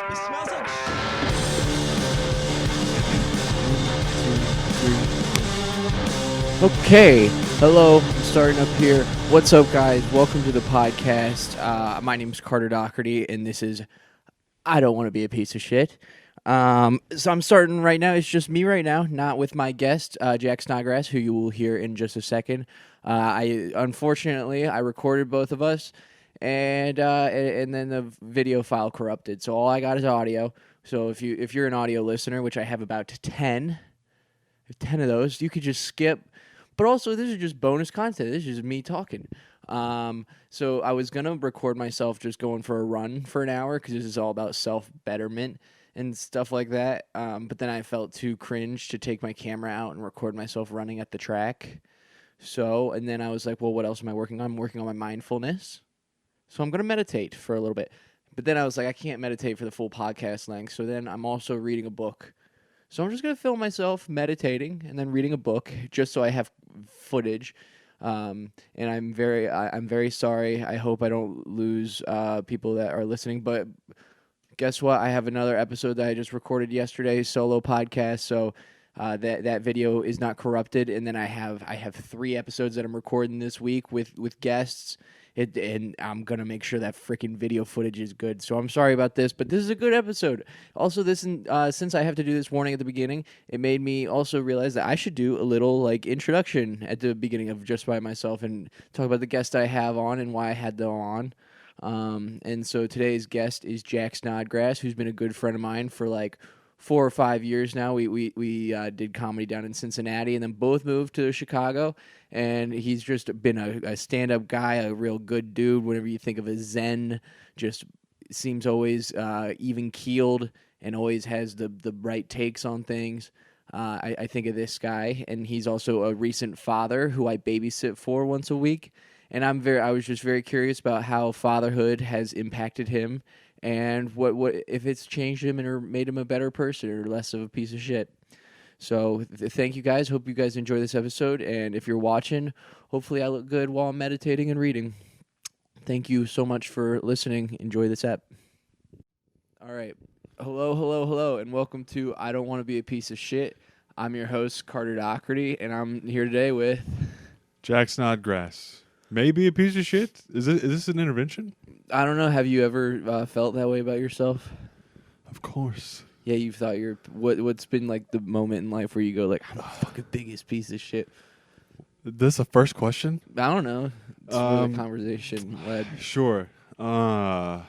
It smells like Okay, hello, I'm starting up here. What's up, guys? Welcome to the podcast. My name is Carter Doherty, and this is I Don't Want to Be a Piece of Shit. So I'm starting right now. It's just me right now, not with my guest, Jack Snodgrass, who you will hear in just a second. Unfortunately, I recorded both of us, and then the video file corrupted. So all I got is audio. So if you're an audio listener, which I have about 10 of those, you could just skip. But also, this is just bonus content. This is just me talking. So I was going to record myself just going for a run for an hour because this is all about self-betterment and stuff like that. But then I felt too cringe to take my camera out and record myself running at the track. And then I was like, well, what else am I working on? I'm working on my mindfulness. So I'm going to meditate for a little bit. But then I was like, I can't meditate for the full podcast length. So then I'm also reading a book. So I'm just going to film myself meditating and then reading a book just so I have footage. And I'm very sorry. I hope I don't lose people that are listening. But guess what? I have another episode that I just recorded yesterday, solo podcast. So that video is not corrupted. And then I have 3 episodes that I'm recording this week with guests. And I'm going to make sure that freaking video footage is good. So I'm sorry about this, but this is a good episode. Also, since I have to do this warning at the beginning, it made me also realize that I should do a little introduction at the beginning of just by myself and talk about the guest I have on and why I had them on. And so today's guest is Jack Snodgrass, who's been a good friend of mine for 4 or 5 years now. We did comedy down in Cincinnati and then both moved to Chicago. And he's just been a stand-up guy, a real good dude. Whenever you think of a Zen, just seems always even-keeled and always has the right takes on things. I think of this guy, and he's also a recent father who I babysit for once a week. And I was just very curious about how fatherhood has impacted him and what if it's changed him or made him a better person or less of a piece of shit. So thank you guys. Hope you guys enjoy this episode. And if you're watching, hopefully I look good while I'm meditating and reading. Thank you so much for listening. Enjoy this ep. All right. Hello, and welcome to I Don't Want to Be a Piece of Shit. I'm your host, Carter Doherty, and I'm here today with Jack Snodgrass. Maybe a piece of shit? Is this an intervention? I don't know. Have you ever felt that way about yourself? Of course. Yeah, you've thought what's been the moment in life where you go I'm the fucking biggest piece of shit. This the first question? I don't know. It's where the conversation led. Sure. Let's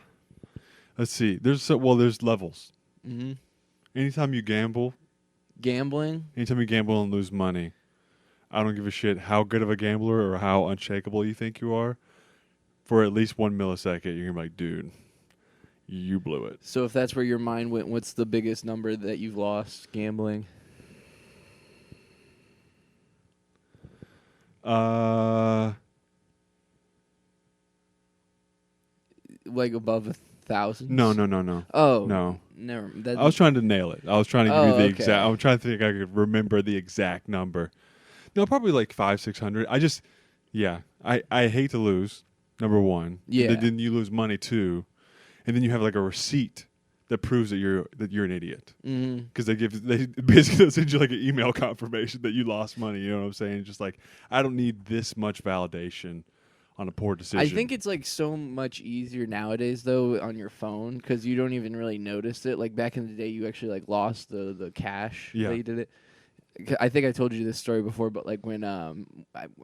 see. There's levels. Mm-hmm. Anytime you gamble Gambling? and lose money, I don't give a shit how good of a gambler or how unshakable you think you are. For at least 1 millisecond, you're going to be like, dude, you blew it. So if that's where your mind went, what's the biggest number that you've lost gambling? Above 1,000? No. Oh. No. Never. I was trying to nail it. I was trying to give you the okay. exact. I was trying to think I could remember the exact number. No, probably 500-600. I hate to lose. Number one. Yeah. Then you lose money too, and then you have a receipt that proves that you're an idiot. Because they basically send you an email confirmation that you lost money. You know what I'm saying? Just I don't need this much validation on a poor decision. I think it's so much easier nowadays though on your phone because you don't even really notice it. Back in the day, you actually lost the cash. Yeah. That you did it. I think I told you this story before, but when I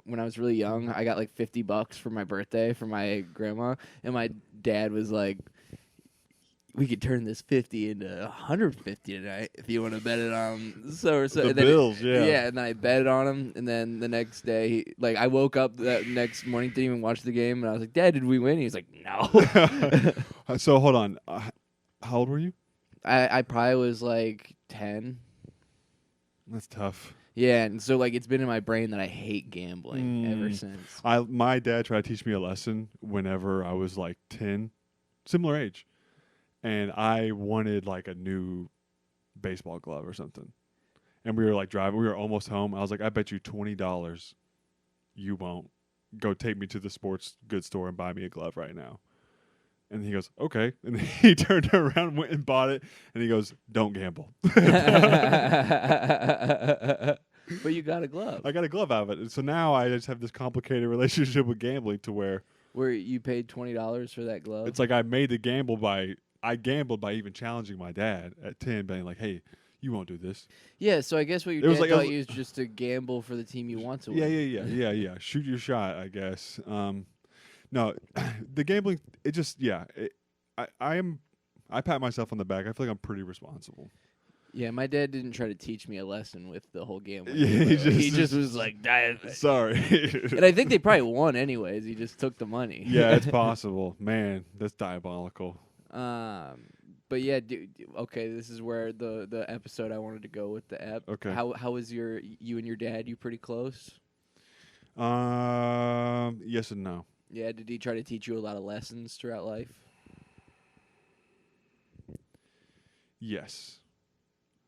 was really young, I got $50 for my birthday from my grandma, and my dad was like, "We could turn this 50 into 150 tonight if you want to bet it on." So the Bills, yeah, and then I bet it on him, and then the next day, I woke up that next morning, didn't even watch the game, and I was like, "Dad, did we win?" He was like, "No." So hold on, how old were you? I probably was 10. That's tough. Yeah, and so it's been in my brain that I hate gambling ever since. My dad tried to teach me a lesson whenever I was 10, similar age, and I wanted a new baseball glove or something. And we were driving, we were almost home. I was like, I bet you $20 you won't go take me to the sports goods store and buy me a glove right now. And he goes, okay. And he turned around, went and bought it. And he goes, don't gamble. But you got a glove. I got a glove out of it. And so now I just have this complicated relationship with gambling to where you paid $20 for that glove. it's like I gambled by even challenging my dad at 10, being like, hey, you won't do this. Yeah, so I guess what your dad taught you is just to gamble for the team you want to win. Yeah. Shoot your shot, I guess. No, the gambling, it just, I pat myself on the back. I feel like I'm pretty responsible. Yeah, my dad didn't try to teach me a lesson with the whole gambling. Yeah, he just was like, sorry. And I think they probably won anyways. He just took the money. Yeah, it's possible. Man, that's diabolical. But yeah, okay, this is where the episode I wanted to go with the app. Okay. How was you and your dad? You pretty close? Yes and no. Yeah, did he try to teach you a lot of lessons throughout life? Yes.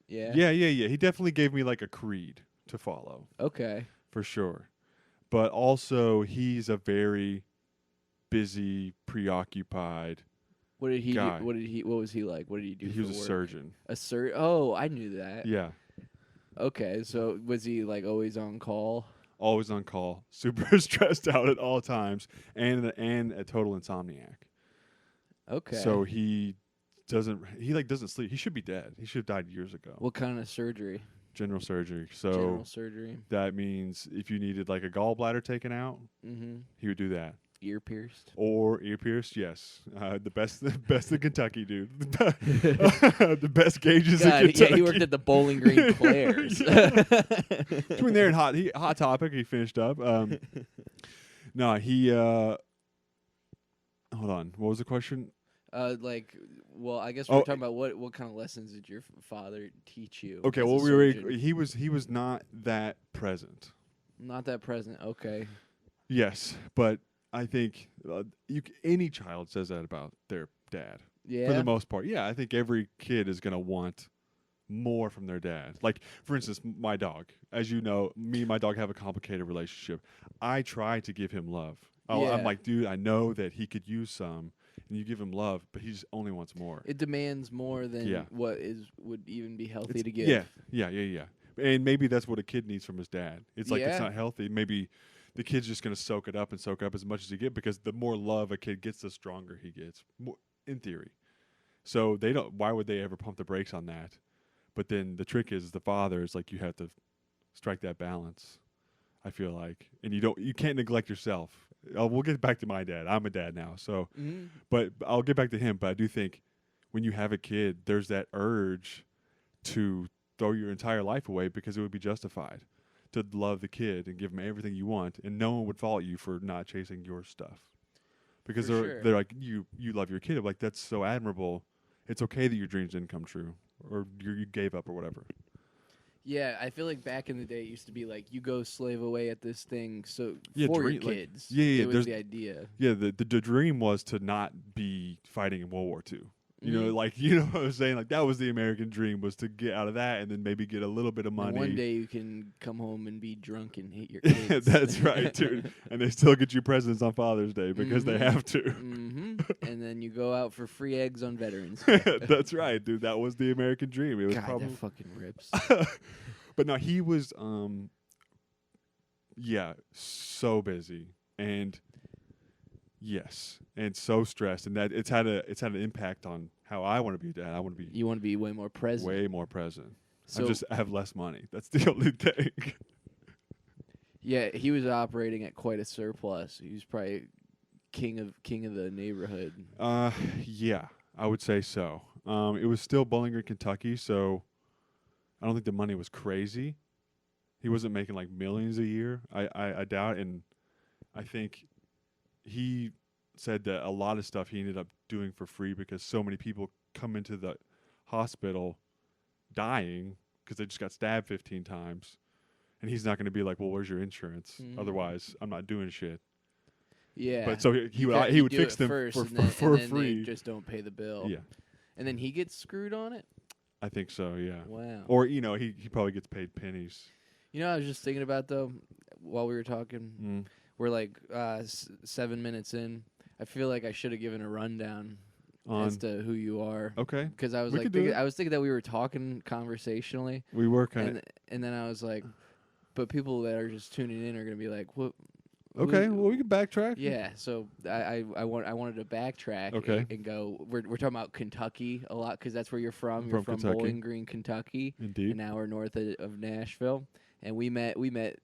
Yeah? Yeah. He definitely gave me like a creed to follow. Okay. For sure. But also, he's a very busy, preoccupied What did he guy. do? What was he like? What did he do He for was a work? surgeon. A surgeon? Oh, I knew that. Yeah. Okay, so was he like always on call? Always on call, super stressed out at all times, and a total insomniac. Okay. So he doesn't sleep. He should be dead. He should have died years ago. What kind of surgery? General surgery. So General surgery. that means if you needed like a gallbladder taken out, Mm-hmm. he would do that. Ear pierced? Or ear pierced, yes. The best in Kentucky, dude. The best gauges in Kentucky. Yeah, he worked at the Bowling Green Claire's. Between there and Hot Topic, he finished up. No, he. Hold on. What was the question? I guess we're talking about what kind of lessons did your father teach you? Okay, as a well, surgeon? he was not that present. Not that present. Okay. Yes, but I think any child says that about their dad. Yeah. For the most part. Yeah, I think every kid is going to want more from their dad. Like, for instance, my dog. As you know, me and my dog have a complicated relationship. I try to give him love. Yeah. I'm like, dude, I know that he could use some, and you give him love, but he just only wants more. It demands more than what would even be healthy to give. Yeah. And maybe that's what a kid needs from his dad. It's like it's not healthy. Maybe the kid's just going to soak up as much as he gets, because the more love a kid gets, the stronger he gets, in theory. So why would they ever pump the brakes on that? But then the trick is the father is like, you have to strike that balance, I feel like. And you can't neglect yourself. We'll get back to my dad. I'm a dad now. So, but I'll get back to him. But I do think when you have a kid, there's that urge to throw your entire life away because it would be justified to love the kid and give him everything you want, and no one would fault you for not chasing your stuff, because they're like, you love your kid. I'm like, that's so admirable. It's okay that your dreams didn't come true, or you gave up, or whatever. Yeah, I feel like back in the day it used to be like, you go slave away at this thing for your kids. It was the idea. Yeah, the dream was to not be fighting in World War II. You know, like, you know what I'm saying? Like, that was the American dream, was to get out of that and then maybe get a little bit of money. And one day you can come home and be drunk and hate your kids. That's right, dude. And they still get you presents on Father's Day because they have to. And then you go out for free eggs on Veterans. That's right, dude. That was the American dream. It was God, that fucking rips. But no, he was, so busy, and yes, and so stressed, and that it's had an impact on how I want to be a dad. You want to be way more present. Way more present. So I have less money. That's the only thing. Yeah, he was operating at quite a surplus. He was probably king of the neighborhood. Yeah, I would say so. It was still Bowling Green, Kentucky, so I don't think the money was crazy. He wasn't making like millions a year. I doubt, and I think he said that a lot of stuff he ended up doing for free because so many people come into the hospital dying because they just got stabbed 15 times. And he's not going to be like, well, where's your insurance? Otherwise, I'm not doing shit. Yeah. But so he would fix them first, for then free. They just don't pay the bill. Yeah. And then he gets screwed on it? I think so, yeah. Wow. Or, he probably gets paid pennies. You know, I was just thinking about, though, while we were talking, we're like 7 minutes in. I feel like I should have given a rundown On as to who you are. okay, Because I was We like, could do it. I was thinking that we were talking conversationally, we were kind of and then I was like, but people that are just tuning in are gonna be like, what? okay. Well, we can backtrack. Yeah, so I wanted to backtrack Okay. and go. We're talking about Kentucky a lot because that's where you're from. I'm You're from from Kentucky. Bowling Green, Kentucky, Indeed. and now we're north of Nashville. And we met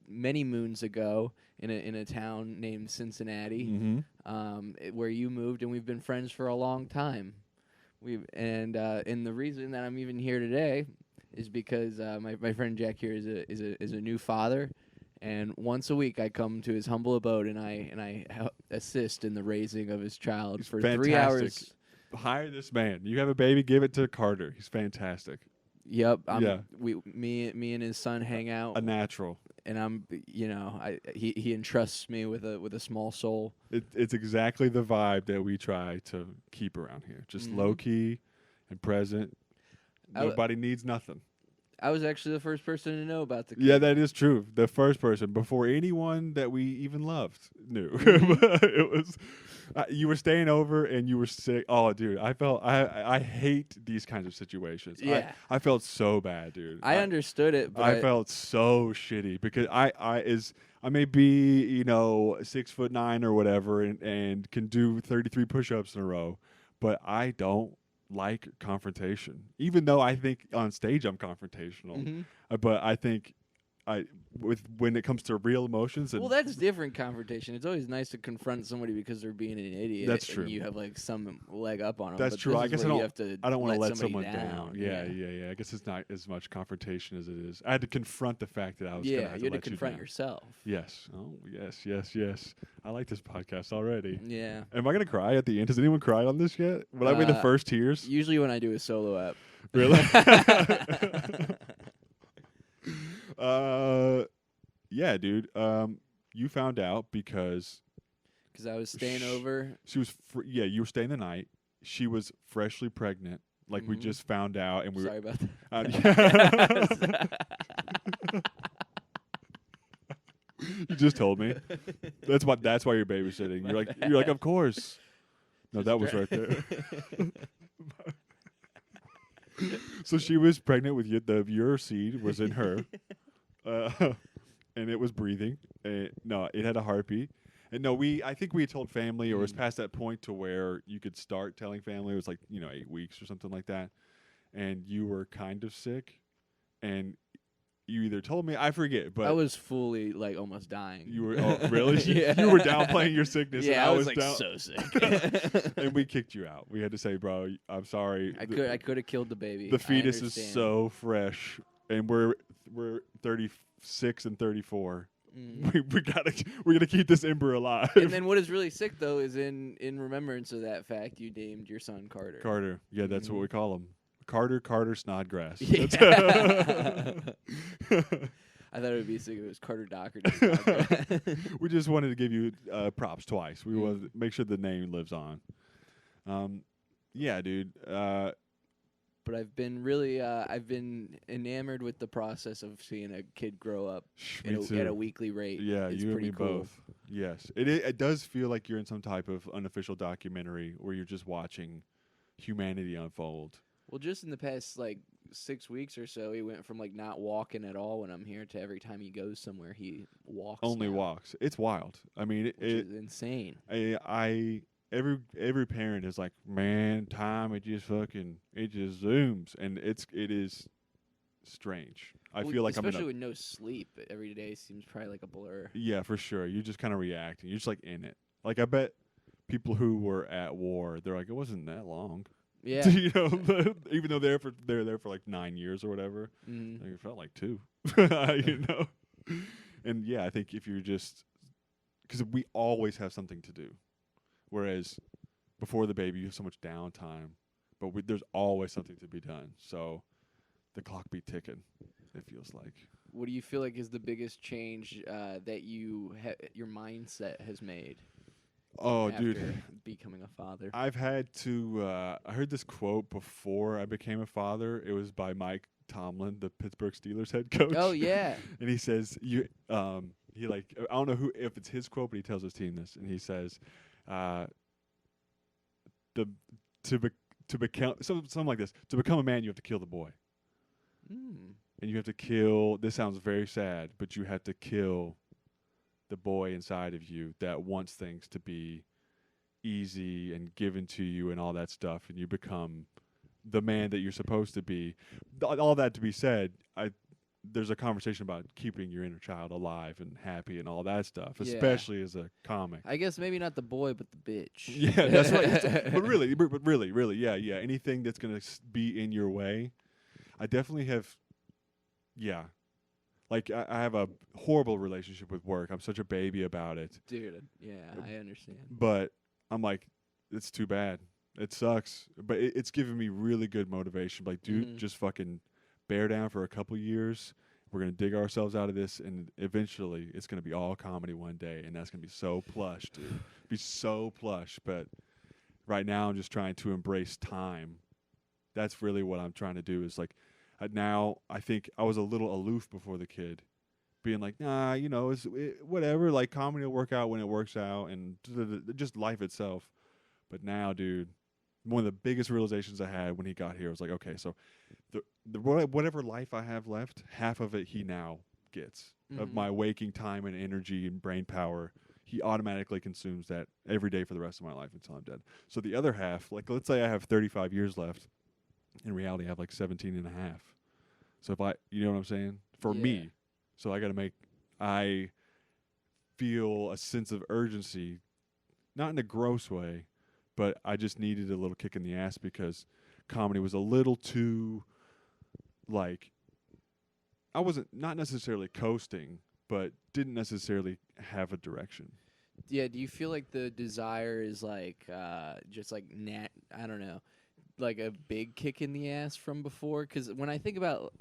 many moons ago in a town named Cincinnati, where you moved, and we've been friends for a long time. And the reason that I'm even here today is because my friend Jack here is a new father. And once a week, I come to his humble abode, and I assist in the raising of his child He's for fantastic. 3 hours. Hire this man. You have a baby, give it to Carter. He's fantastic. Yep. Yeah. Me and his son hang out, A natural. and he entrusts me with a small soul. It's exactly the vibe that we try to keep around here. Just low key and present. Nobody needs nothing. I was actually the first person to know about the kid. Yeah, that is true. The first person before anyone that we even loved knew. It was you were staying over and you were sick. Oh, dude, I hate these kinds of situations. Yeah. I felt so bad, dude. I understood it, but I felt so shitty because I may be 6'9" or whatever and can do 33 push-ups in a row, but I don't like confrontation. Even though I think on stage I'm confrontational, but I think when it comes to real emotions, well, that's different confrontation. It's always nice to confront somebody because they're being an idiot. That's true. And you have like some leg up on them. That's but true. this I is guess where you have to I don't want to let somebody someone down. Yeah. I guess it's not as much confrontation as it is. I had to confront the fact that I was. Yeah, gonna have you had to let confront you down. yourself. Yes. Oh, yes. I like this podcast already. Yeah. Am I gonna cry at the end? Has anyone cried on this yet? Will I be the first tears? Usually when I do a solo app. Really? Yeah, dude. You found out because I was staying over. she was. You were staying the night. She was freshly pregnant. Like we just found out, and we Sorry were. about that. You just told me. That's why you're babysitting. You're like, of course. No, that was right there. So she was pregnant with your seed was in her, and it was breathing. No, it had a heartbeat. And no, I think we had told family, or it was past that point to where you could start telling family. It was like 8 weeks or something like that, and you were kind of sick, and you either told me, I forget, but I was fully like almost dying. you were really Yeah. You were downplaying your sickness. Yeah, and I was like down, so sick. and we kicked you out. We had to say, bro, I'm sorry. I could have killed the baby. The fetus is understand. so fresh, and we're 36 and 34. We're gonna keep this ember alive. And then what is really sick though is in remembrance of that fact, you named your son Carter. Carter, yeah, that's what we call him. Carter Snodgrass. Yeah. I thought it would be sick if it was Carter Doherty. We just wanted to give you props twice. We wanted to make sure the name lives on. Yeah, dude. But I've been enamored with the process of seeing a kid grow up at a weekly rate. Yeah, it's you and pretty me cool. both. Yes, it does feel like you're in some type of unofficial documentary where you're just watching humanity unfold. Well, just in the past 6 weeks or so, he went from not walking at all when I'm here to every time he goes somewhere he walks. Only now, walks. It's wild. I mean, which is insane. Every parent is like, man, time it just zooms, and it is strange. I feel like especially with no sleep. Every day seems probably like a blur. Yeah, for sure. You're just kind of reacting. You're just in it. Like I bet people who were at war, they're like, it wasn't that long. Yeah. Even though they're there for 9 years or whatever, it felt like 2. And yeah, I think if you're just because we always have something to do, whereas before the baby you have so much downtime, but there's always something to be done. So the clock be ticking. It feels like. What do you feel like is the biggest change that your mindset has made? Oh, after dude, becoming a father. I've had to. I heard this quote before I became a father. It was by Mike Tomlin, the Pittsburgh Steelers head coach. Oh yeah, and he says he I don't know if it's his quote, but he tells his team this, and he says, the to be, to become something like this. To become a man, you have to kill the boy, Mm. and you have to kill. This sounds very sad, but you have to kill the boy inside of you that wants things to be easy and given to you and all that stuff, and you become the man that you're supposed to be. All that to be said, there's a conversation about keeping your inner child alive and happy and all that stuff, Yeah. especially as a comic. I guess maybe not the boy, but the bitch. Yeah, that's right. But really, yeah. Anything that's gonna be in your way, I definitely have. Yeah, like I have a horrible relationship with work. I'm such a baby about it. Dude, yeah, I understand. But I'm like, it's too bad. It sucks. But it's given me really good motivation. Like, dude, just fucking bear down for a couple years. We're going to dig ourselves out of this. And eventually it's going to be all comedy one day. And that's going to be so plush, dude. Be so plush. But right now I'm just trying to embrace time. That's really what I'm trying to do is like, now I think I was a little aloof before the kid. Being like, nah, whatever. Like, comedy will work out when it works out, and just life itself. But now, dude, one of the biggest realizations I had when he got here was like, okay, so the whatever life I have left, half of it he now gets of my waking time and energy and brain power. He automatically consumes that every day for the rest of my life until I'm dead. So the other half, like, let's say I have 35 years left. In reality, I have like 17 and a half. So if you know what I'm saying? For me. So I feel a sense of urgency, not in a gross way, but I just needed a little kick in the ass because comedy was a little too, like, I wasn't, not necessarily coasting, but didn't necessarily have a direction. Yeah, do you feel like the desire is like, just like, I don't know, like a big kick in the ass from before? Because when I think about,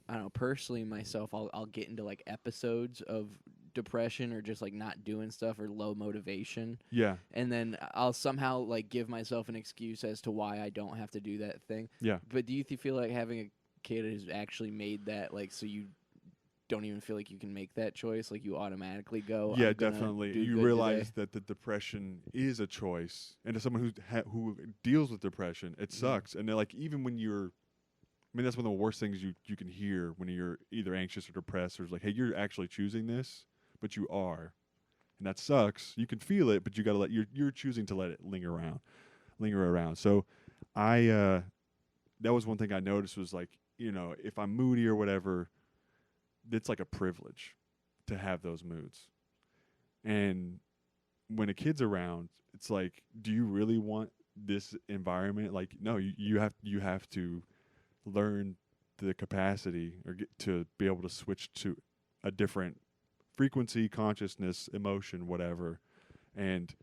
I don't know, personally myself, I'll get into like episodes of depression or just like not doing stuff or low motivation. Yeah. And then I'll somehow like give myself an excuse as to why I don't have to do that thing. Yeah. But do you feel like having a kid has actually made that, like, so you don't even feel like you can make that choice? Like, you automatically go, yeah, definitely. You realize today. that the depression is a choice, and as someone who deals with depression, it sucks. And like, even when that's one of the worst things you can hear when you're either anxious or depressed, or it's like, hey, you're actually choosing this, but you are, and that sucks. You can feel it, but you gotta you're choosing to let it linger around. So that was one thing I noticed was like, if I'm moody or whatever, it's like a privilege to have those moods. And when a kid's around, it's like, do you really want this environment? Like, no, you have to learn the capacity or get to be able to switch to a different frequency, consciousness, emotion, whatever. And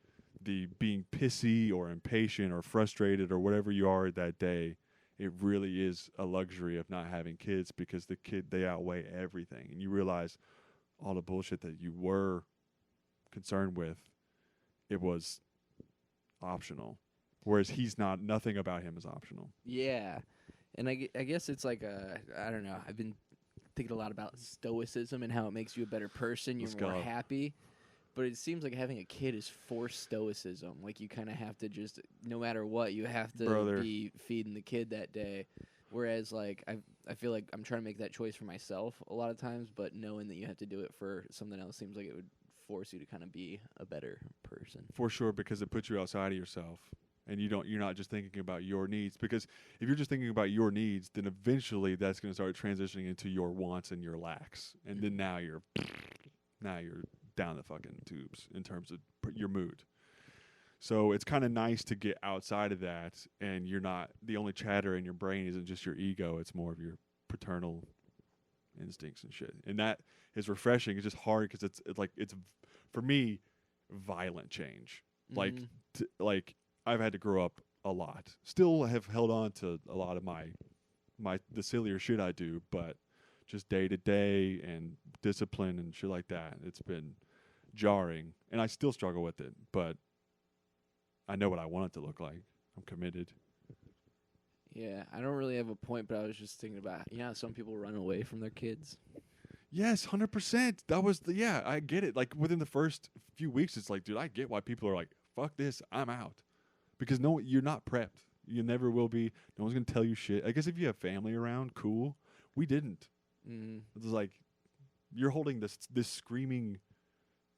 the being pissy or impatient or frustrated or whatever you are that day, it really is a luxury of not having kids, because they outweigh everything. And you realize all the bullshit that you were concerned with, it was optional. Whereas nothing about him is optional. Yeah. And I guess it's like I don't know. I've been thinking a lot about stoicism and how it makes you a better person. You're more happy. But it seems like having a kid is forced stoicism. Like, you kind of have to just, no matter what, you have to be feeding the kid that day. Whereas, like, I feel like I'm trying to make that choice for myself a lot of times, but knowing that you have to do it for something else seems like it would force you to kind of be a better person. For sure, because it puts you outside of yourself. And you're not just thinking about your needs. Because if you're just thinking about your needs, then eventually that's going to start transitioning into your wants and your lacks. And then now you're down the fucking tubes in terms of your mood. So it's kind of nice to get outside of that, and you're not, the only chatter in your brain isn't just your ego, it's more of your paternal instincts and shit. And that is refreshing. It's just hard because it's for me, violent change. Like I've had to grow up a lot. Still have held on to a lot of the sillier shit I do, but just day to day and discipline and shit like that, it's been jarring, and I still struggle with it, but I know what I want it to look like. I'm committed. Yeah, I don't really have a point, but I was just thinking about, how some people run away from their kids. Yes, 100%. That was I get it. Like, within the first few weeks, it's like, dude, I get why people are like, fuck this, I'm out. because you're not prepped. You never will be. No one's gonna tell you shit. I guess if you have family around, cool. We didn't. Mm. It was like you're holding this screaming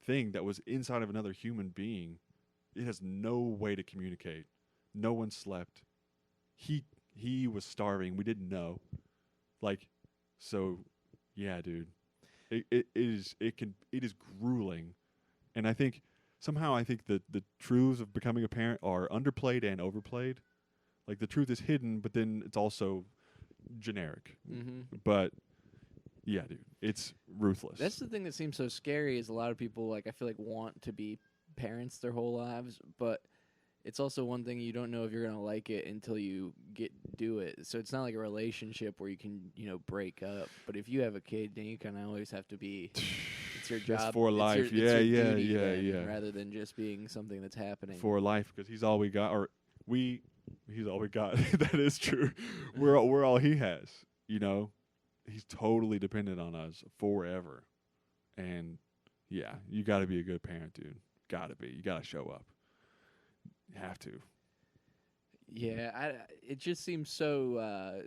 thing that was inside of another human being. It has no way to communicate. No one slept. He was starving. We didn't know. Like, so, yeah, dude. It is grueling, and I think somehow the truths of becoming a parent are underplayed and overplayed. Like the truth is hidden, but then it's also generic. Mm-hmm. But yeah, dude, it's ruthless. That's the thing that seems so scary. Is a lot of people like I feel like want to be parents their whole lives, but it's also one thing you don't know if you're gonna like it until you do it. So it's not like a relationship where you can break up. But if you have a kid, then you kind of always have to be. It's your job. It's for life. It's your duty Yeah. then, rather than just being something that's happening for life, because he's all we got, or he's all we got. That is true. We're all he has. He's totally dependent on us forever, and yeah, you got to be a good parent, dude. Got to be. You got to show up. You have to. Yeah, it just seems so.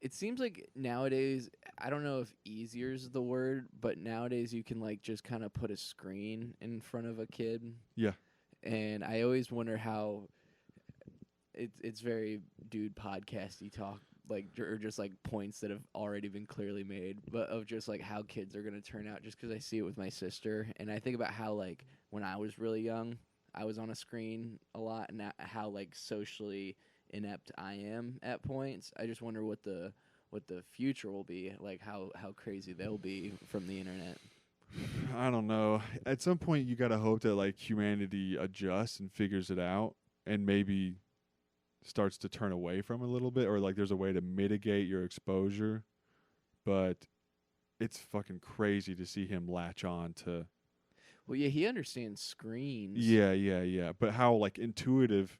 It seems like nowadays, I don't know if easier is the word, but nowadays you can like just kind of put a screen in front of a kid. Yeah. And I always wonder how it's very dude podcasty talk, like or just like points that have already been clearly made, but of just like how kids are going to turn out. Just because I see it with my sister, and I think about how like when I was really young, I was on a screen a lot, and how like socially inept I am at points. I just wonder what the future will be like, how crazy they'll be from the internet. I don't know. At some point, you gotta hope that like humanity adjusts and figures it out, and maybe starts to turn away from it a little bit, or like there's a way to mitigate your exposure. But it's fucking crazy to see him latch on to. Well, yeah, he understands screens. Yeah. But how like intuitive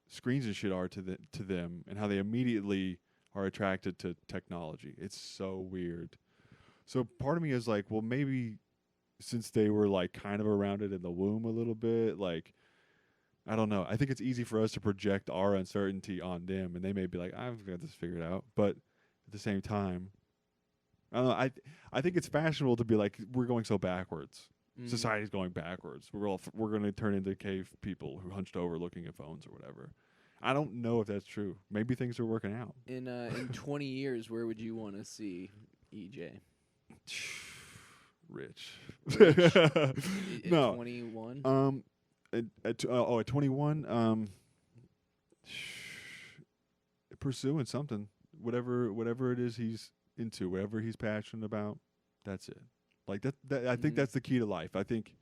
screens and shit are to them, and how they immediately are attracted to technology. It's so weird. So part of me is like, well, maybe since they were like kind of around it in the womb a little bit, like, I don't know. I think it's easy for us to project our uncertainty on them, and they may be like, I've got this figured out. But at the same time, I don't know. I think it's fashionable to be like, we're going so backwards. Society's going backwards. We're going to turn into cave people who hunched over looking at phones or whatever. I don't know if that's true. Maybe things are working out. In 20 years, where would you want to see EJ? Rich. No. 21? At 21, pursuing something. Whatever it is he's into, whatever he's passionate about, that's it. Like that I think that's the key to life. I think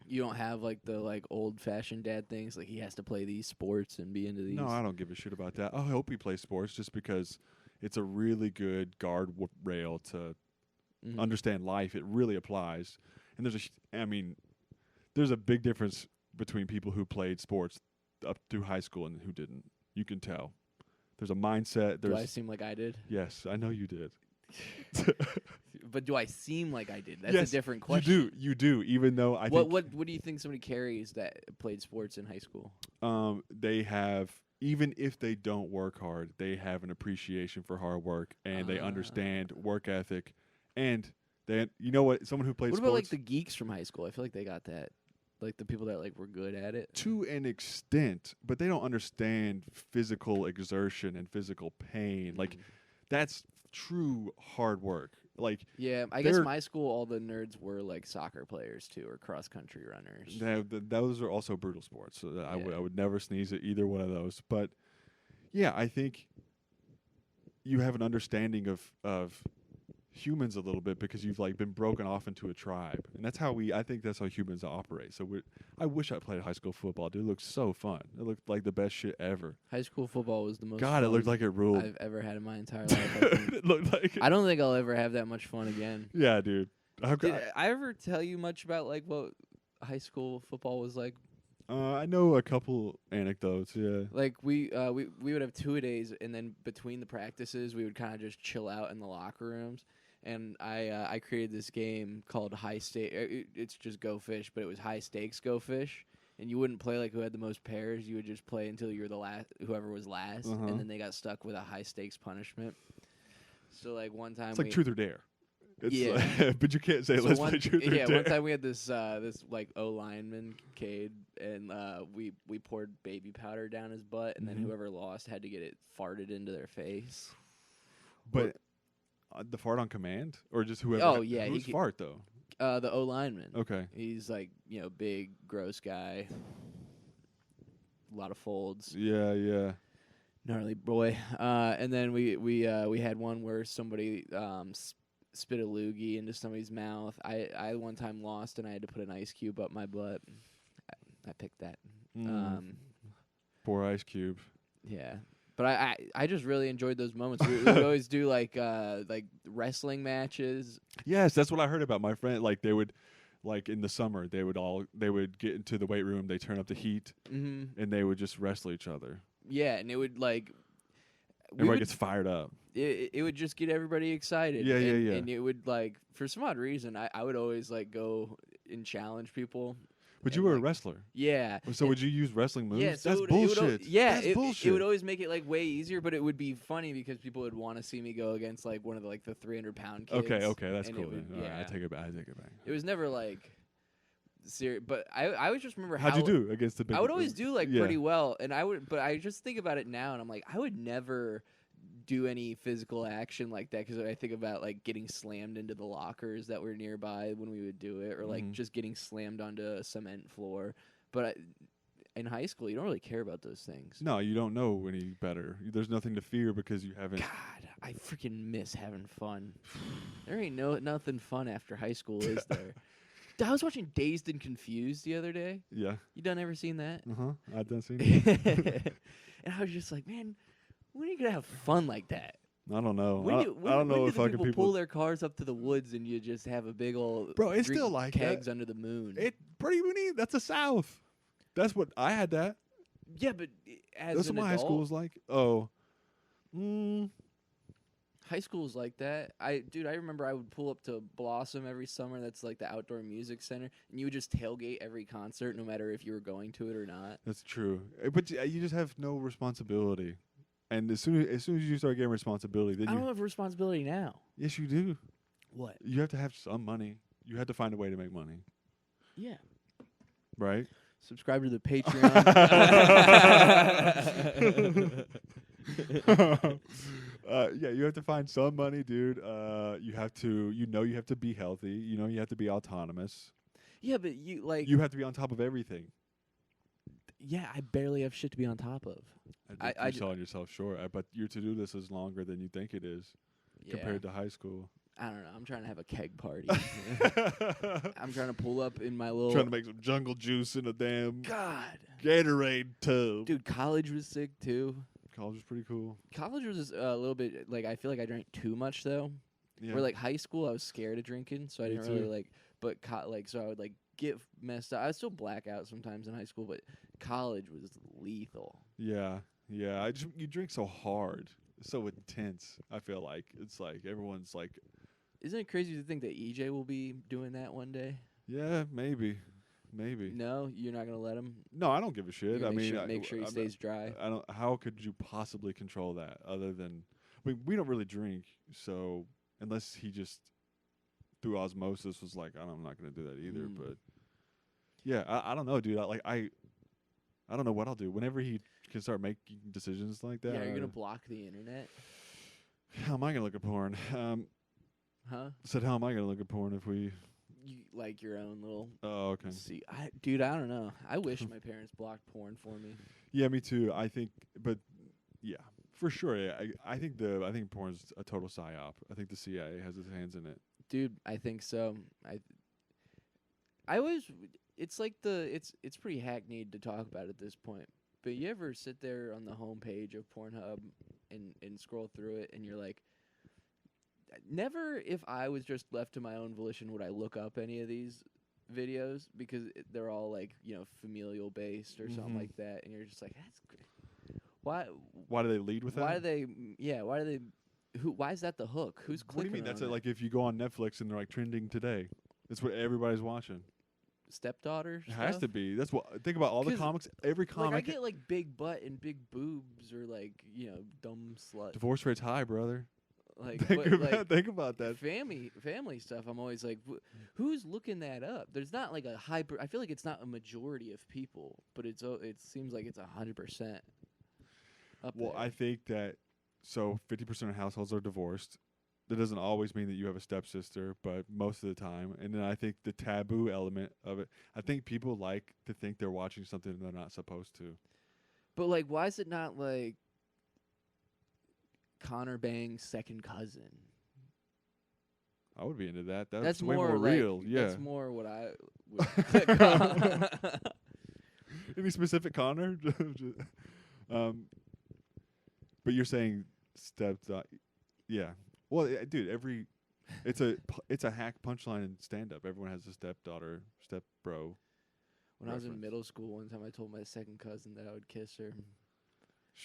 you don't have like the like old fashioned dad things, like he has to play these sports and be into these. No, I don't give a shit about that. I hope he plays sports just because it's a really good guardrail to understand life. It really applies. And there's a big difference between people who played sports up through high school and who didn't. You can tell. There's a mindset. Do I seem like I did? Yes, I know you did. But do I seem like I did? That's a different question. You do. Even though I think what do you think somebody carries that played sports in high school? They have, even if they don't work hard, they have an appreciation for hard work, and they understand work ethic, and they, someone who plays. What sports, about like the geeks from high school? I feel like they got that. Like the people that like were good at it to an extent, but they don't understand physical exertion and physical pain. Like that's true hard work. Like I guess my school, all the nerds were like soccer players too, or cross country runners. Those are also brutal sports. So I would never sneeze at either one of those. But yeah, I think you have an understanding of humans a little bit because you've like been broken off into a tribe, and I think that's how humans operate. So I wish I played high school football, dude. It looked so fun. It looked like the best shit ever. High school football was the most God, fun it looked like it ruled I've ever had in my entire life. It looked like I don't think I'll ever have that much fun again. Yeah, dude. Did I ever tell you much about like what high school football was like? I know a couple anecdotes. Yeah, like we would have 2-a-days, and then between the practices, we would kind of just chill out in the locker rooms. And I created this game called High Stakes. It's just Go Fish, but it was High Stakes Go Fish. and you wouldn't play like who had the most pairs. You would just play until you were the last, whoever was last, and then they got stuck with a high stakes punishment. So like one time, It's like truth or dare. It's Yeah. but you can't say so let's one, play truth or yeah, dare. one time we had this this like lineman Cade, and we poured baby powder down his butt, and then whoever lost had to get it farted into their face. But the fart on command, or just whoever? Oh yeah, who's fart though? The lineman. Okay. He's like, you know, big, gross guy. A lot of folds. Yeah. Gnarly boy. And then we had one where somebody spit a loogie into somebody's mouth. I one time lost, and I had to put an ice cube up my butt. I picked that. Poor Ice Cube. Yeah. But I just really enjoyed those moments. We would always do like wrestling matches. Yes, that's what I heard about my friend. Like they would, like in the summer, they would get into the weight room. They turn up the heat, and they would just wrestle each other. Yeah, and it would like everybody gets fired up. It would just get everybody excited. Yeah. And it would like, for some odd reason, I would always like go and challenge people. But you were a wrestler. Yeah. So would you use wrestling moves? Yeah, so that's bullshit. That's bullshit. It would always make it like way easier, but it would be funny because people would want to see me go against like one of the 300-pound kids. Okay, that's cool. Would, All right, I take it back. It was never like serious, but I always just remember how'd you do against the big? I would always do like pretty well, and but I just think about it now, and I'm like, I would never do any physical action like that, because I think about like getting slammed into the lockers that were nearby when we would do it, or like just getting slammed onto a cement floor. But in high school, you don't really care about those things. No, you don't know any better. There's nothing to fear because you haven't. God, I freaking miss having fun. There ain't nothing fun after high school, is there? I was watching Dazed and Confused the other day. Yeah. You done ever seen that? I've done seen it. And I was just like, man, when are you gonna have fun like that? I don't know. When I don't know if fucking people pull their cars up to the woods and you just have a big old it's still like kegs that. under the moon. It pretty neat. That's the South. That's what I had. That. Yeah, but as that's an what my adult, high school was like. Oh. High school was like that. I remember I would pull up to Blossom every summer. That's like the outdoor music center, and you would just tailgate every concert, no matter if you were going to it or not. That's true. But you just have no responsibility. And as soon as you start getting responsibility, then I don't have responsibility now. Yes, you do. What? You have to have some money. You have to find a way to make money. Yeah. Right? Subscribe to the Patreon. Yeah, you have to find some money, dude. You have to be healthy. You have to be autonomous. Yeah, but you have to be on top of everything. Yeah, I barely have shit to be on top of. I think you're selling yourself short. But your to-do list is longer than you think it is compared to high school. I don't know. I'm trying to have a keg party. I'm trying to pull up in my little... Trying to make some jungle juice in a damn Gatorade tub. Dude, college was sick, too. College was pretty cool. College was a little bit... Like, I feel like I drank too much, though. Yeah. Where, like, high school, I was scared of drinking, so I didn't really, like... But, so I would, like, get messed up. I would still black out sometimes in high school, but college was lethal. Yeah. You drink so hard. It's so intense, I feel like. It's like everyone's like... Isn't it crazy to think that EJ will be doing that one day? Yeah, maybe. No, you're not gonna let him. No, I don't give a shit. Make sure he stays dry. I don't. How could you possibly control that? Other than, we don't really drink. So unless he just through osmosis was like, I'm not gonna do that either. But yeah, I don't know, dude. I don't know what I'll do whenever he can start making decisions like that. Yeah, you're gonna block the internet. How am I gonna look at porn? Huh? Said, how am I gonna look at porn if we? You like your own little. Oh, okay. See, dude, I don't know. I wish my parents blocked porn for me. Yeah, me too. I think, but yeah, for sure. Yeah, I think porn's a total psyop. I think the CIA has its hands in it. Dude, I think so. I always. It's like it's pretty hackneyed to talk about at this point. But you ever sit there on the homepage of Pornhub and scroll through it, and you're like, never, if I was just left to my own volition, would I look up any of these videos, because they're all like, familial based or something like that, and you're just like, that's great. Why do they lead with that? Why is that the hook? Who's clicking? What do you mean? That's like if you go on Netflix and they're like trending today. That's what everybody's watching. stepdaughter It stuff? has to be. That's what. Think about all the 'Cause, comics. Every comic. Like I get like big butt and big boobs or like dumb slut. Divorce rate's high, brother. Like Think about that. family stuff. I'm always like, who's looking that up? There's not like a hyper. I feel like it's not a majority of people, but it seems like it's 100% up Well, there. I think that 50% of households are divorced. That doesn't always mean that you have a stepsister, but most of the time. And then I think the taboo element of it. I think people like to think they're watching something they're not supposed to. But like, why is it not like Connor Bang's second cousin? I would be into that. That's way more more like, real. Yeah. That's more what I would click on. Any specific Connor? But you're saying yeah. Well, dude, it's a hack punchline in stand up. Everyone has a stepdaughter, step bro. When I was in reference. middle school, one time I told my second cousin that I would kiss her.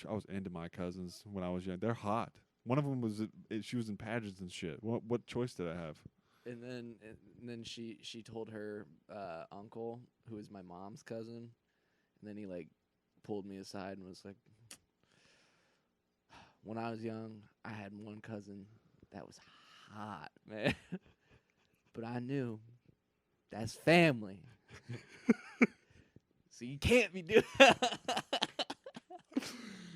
I was into my cousins when I was young. They're hot. One of them was she was in pageants and shit. What choice did I have? And then she told her uncle, who is my mom's cousin, and then he like pulled me aside and was like, when I was young, I had one cousin that was hot, man. But I knew that's family. So you can't be doing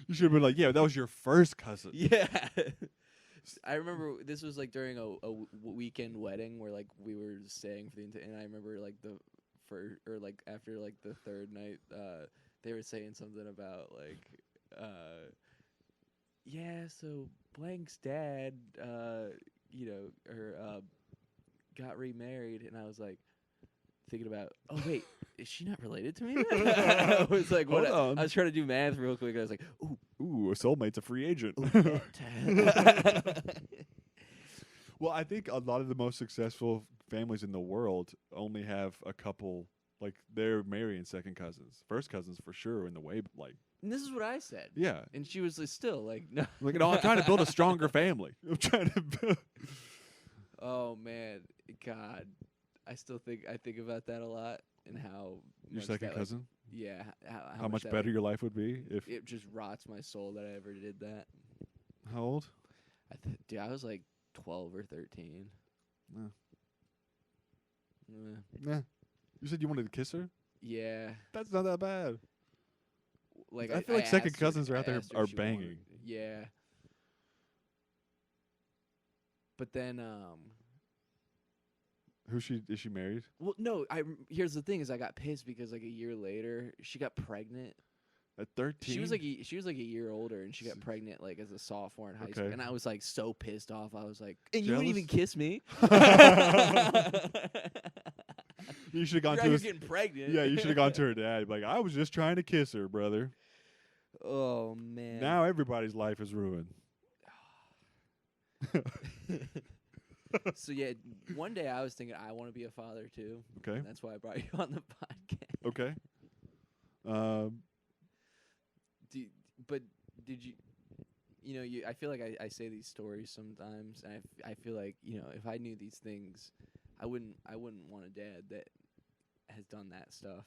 You should have been like, yeah, that was your first cousin. Yeah. I remember this was like during a weekend wedding where like we were staying for the and I remember like after like the third night they were saying something about like yeah, so blank's dad got remarried, and I was like thinking about, oh wait, is she not related to me? I was like, Hold on. I was trying to do math real quick. I was like, Ooh, a soulmate's a free agent. Well, I think a lot of the most successful families in the world only have a couple, like they're marrying second cousins. First cousins for sure in the way, like. And this is what I said. Yeah. And she was like, still like, no. Like, no, I'm trying to build a stronger family. I'm trying to build. Oh man, God, I think about that a lot and how Your much second that, cousin? Like, yeah, How much that, better like, your life would be if. it just rots my soul that I ever did that. How old? Dude, I was like 12 or 13. No. Eh. Nah. You said you wanted to kiss her? Yeah. That's not that bad. Like I feel like second asked her- cousins are out I there asked her are if she wanted- banging. Yeah. But then Is she married? well no, here's the thing is I got pissed because like a year later she got pregnant. At 13? She was like a year older, and she got pregnant like as a sophomore in high school. Okay. And I was like so pissed off. I was like, "And you wouldn't Jealous? even kiss me." You should have gone You're to out here his. getting pregnant. Yeah, you should have gone to her dad. Like, I was just trying to kiss her, brother. Oh man. Now everybody's life is ruined. So yeah, one day I was thinking I want to be a father too. Okay. And that's why I brought you on the podcast. Okay. But did you? I feel like I say these stories sometimes, and I feel like if I knew these things, I wouldn't want a dad that has done that stuff.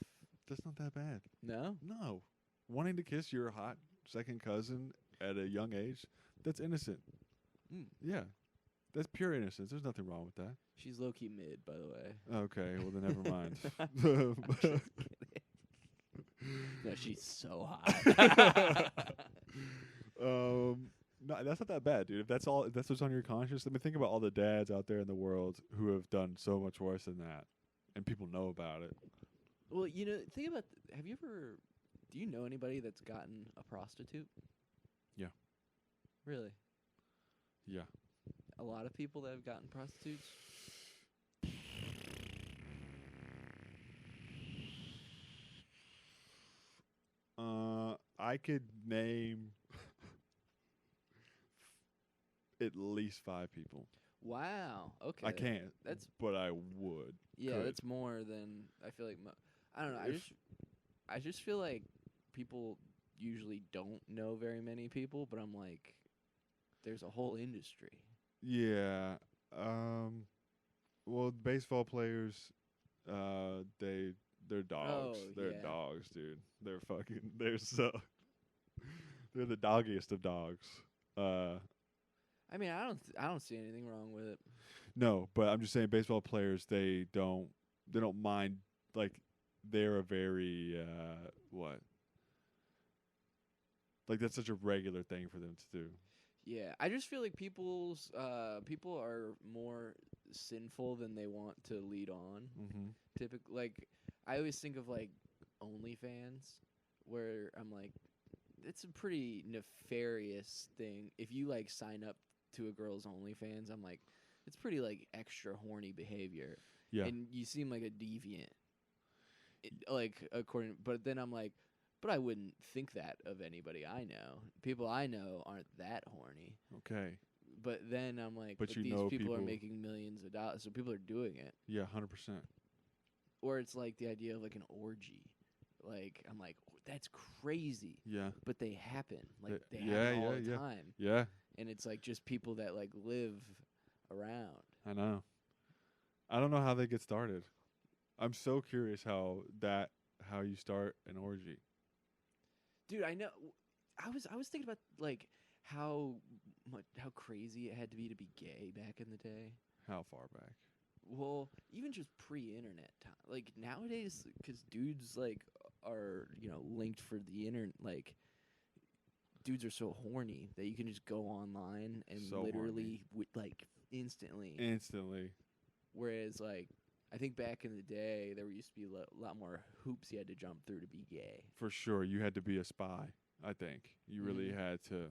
That's not that bad. No. No. Wanting to kiss your hot second cousin at a young age, that's innocent. Mm. Yeah. That's pure innocence. There's nothing wrong with that. She's low key mid, by the way. Okay, well then never mind. I'm just kidding. No, she's so hot. No, that's not that bad, dude. If that's what's on your conscience, I mean, think about all the dads out there in the world who have done so much worse than that, and people know about it. Well, think about. Do you know anybody that's gotten a prostitute? Yeah. Really? Yeah. A lot of people that have gotten prostitutes? I could name at least 5 people. Wow. Okay. I can't. That's but I would. yeah. could. That's more than I feel like. I don't know. I just feel like people usually don't know very many people, but I'm like, there's a whole industry. Yeah. Well, baseball players They're dogs. Oh, They're yeah. dogs, dude. They're they're the doggiest of dogs. I mean, I don't see anything wrong with it. No, but I'm just saying baseball players they don't mind, like they're a very what? Like that's such a regular thing for them to do. Yeah, I just feel like people are more sinful than they want to lead on. Mm-hmm. Typically, like I always think of like OnlyFans, where I'm like, it's a pretty nefarious thing. If you like sign up to a girl's OnlyFans, I'm like, it's pretty like extra horny behavior, Yeah. and you seem like a deviant. Like according, but then I'm like, but I wouldn't think that of anybody I know. People I know aren't that horny. Okay. But then I'm like, But but you these know people are people- making millions of dollars, so people are doing it. Yeah, 100%. Or it's like the idea of like an orgy. Like I'm like, that's crazy. Yeah. But they happen. Like they Yeah, happen all yeah, the yeah. time. Yeah, And it's like just people that like live around. I know. I don't know how they get started. I'm so curious how you start an orgy. Dude, I know. I was thinking about like how crazy it had to be gay back in the day. How far back? Well, even just pre-internet time, like nowadays, because dudes like are linked for the internet. Like dudes are so horny that you can just go online and So literally like instantly. Instantly. Whereas like I think back in the day there used to be a lot more hoops you had to jump through to be gay. For sure, you had to be a spy. I think you really had to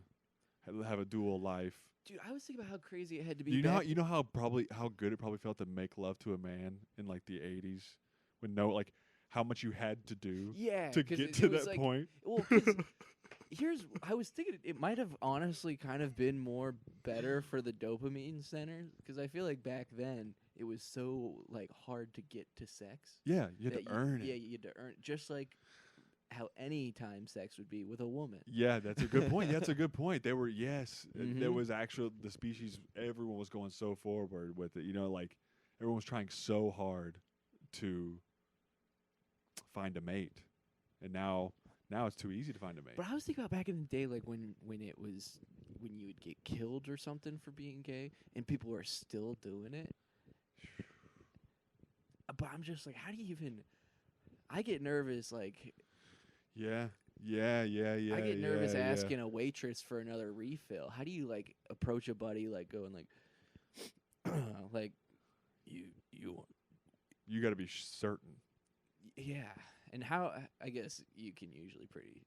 have a dual life. Dude, I was thinking about how crazy it had to be. You know how good it probably felt to make love to a man in like the 80s, when how much you had to do to 'cause get it to was that like, point. Well, 'cause I was thinking it might have honestly kind of been more better for the dopamine centers, because I feel like back then it was so like hard to get to sex. Yeah, you had to earn it. Yeah, you had to earn, just like how any time sex would be with a woman. Yeah, that's a good point. That's a good point. There were there Mhm. was the species. Everyone was going so forward with it. Like everyone was trying so hard to find a mate, and now it's too easy to find a mate. But I was thinking about back in the day, like when you would get killed or something for being gay, and people were still doing it. But I'm just like, how do you even? I get nervous, like. Yeah. I get nervous yeah. asking a waitress for another refill. How do you like approach a buddy, like going like, like, you want? You got to be certain. Yeah, and how? I guess you can usually pretty